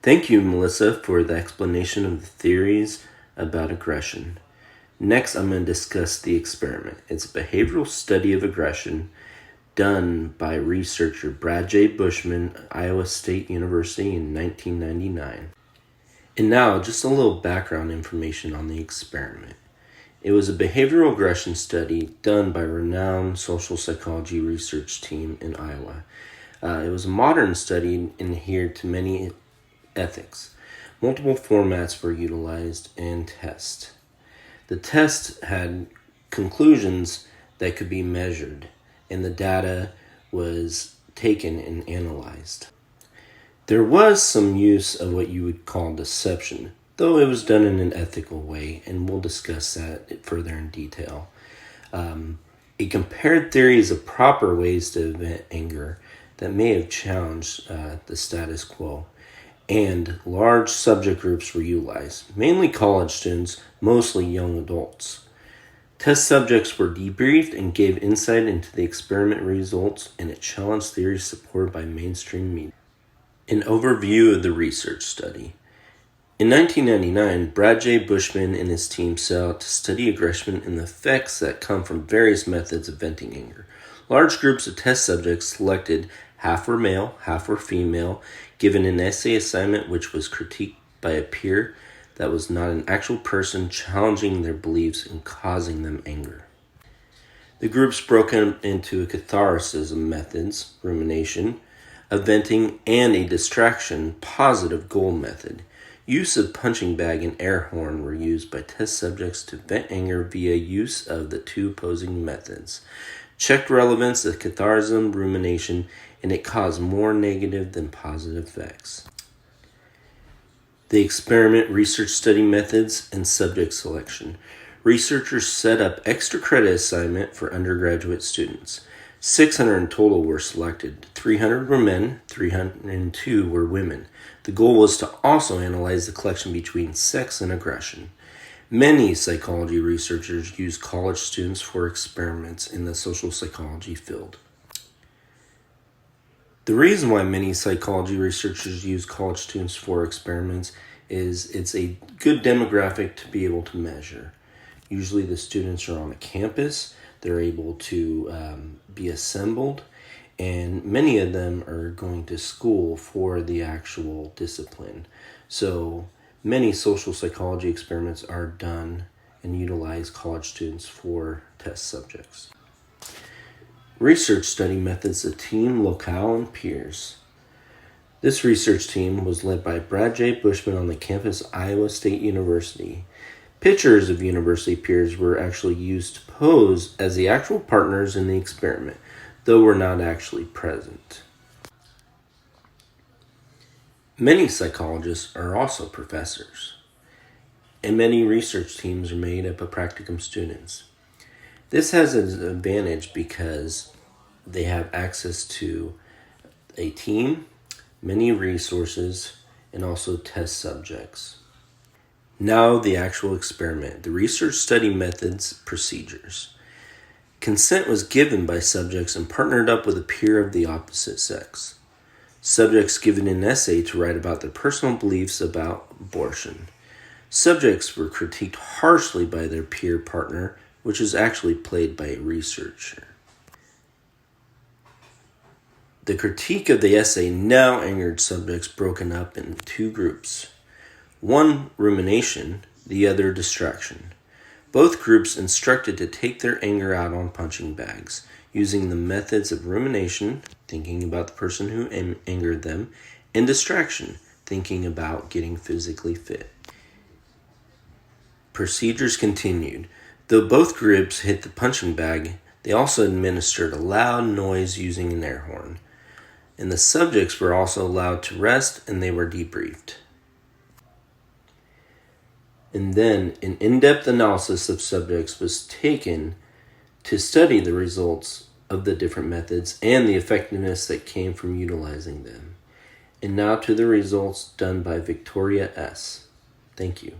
Thank you, Melissa, for the explanation of the theories about aggression. Next, I'm going to discuss the experiment. It's a behavioral study of aggression done by researcher Brad J. Bushman, Iowa State University in 1999. And now, just a little background information on the experiment. It was a behavioral aggression study done by a renowned social psychology research team in Iowa. It was a modern study and adhered to many ethics. Multiple formats were utilized and tests. The test had conclusions that could be measured, and the data was taken and analyzed. There was some use of what you would call deception, though it was done in an ethical way, and we'll discuss that further in detail. It compared theories of proper ways to vent anger that may have challenged the status quo, and large subject groups were utilized, mainly college students, mostly young adults. Test subjects were debriefed and gave insight into the experiment results, and it challenged theories supported by mainstream media. An overview of the research study. In 1999, Brad J. Bushman and his team set out to study aggression and the effects that come from various methods of venting anger. Large groups of test subjects selected, half were male, half were female, given an essay assignment which was critiqued by a peer that was not an actual person, challenging their beliefs and causing them anger. The groups broke into a catharsis methods, rumination, a venting, and a distraction, positive goal method. Use of punching bag and air horn were used by test subjects to vent anger via use of the two opposing methods. Checked relevance of catharsis, rumination, and it caused more negative than positive effects. The experiment, research study methods, and subject selection. Researchers set up extra credit assignment for undergraduate students. 600 in total were selected. 300 were men, 302 were women. The goal was to also analyze the connection between sex and aggression. Many psychology researchers use college students for experiments in the social psychology field. The reason why many psychology researchers use college students for experiments is it's a good demographic to be able to measure. Usually the students are on a campus, they're able to be assembled, and many of them are going to school for the actual discipline. So many social psychology experiments are done and utilize college students for test subjects. Research study methods of team, locale, and peers. This research team was led by Brad J. Bushman on the campus of Iowa State University. Pictures of university peers were actually used to pose as the actual partners in the experiment, though were not actually present. Many psychologists are also professors, and many research teams are made up of practicum students. This has an advantage because they have access to a team, many resources, and also test subjects. Now the actual experiment, the research study methods, procedures. Consent was given by subjects and partnered up with a peer of the opposite sex. Subjects given an essay to write about their personal beliefs about abortion. Subjects were critiqued harshly by their peer partner, which is actually played by a researcher. The critique of the essay now angered subjects broken up in two groups. One rumination, the other distraction. Both groups instructed to take their anger out on punching bags, using the methods of rumination, thinking about the person who angered them, and distraction, thinking about getting physically fit. Procedures continued. Though both groups hit the punching bag, they also administered a loud noise using an air horn. And the subjects were also allowed to rest, and they were debriefed. And then an in-depth analysis of subjects was taken to study the results of the different methods and the effectiveness that came from utilizing them. And now to the results done by Victoria S. Thank you.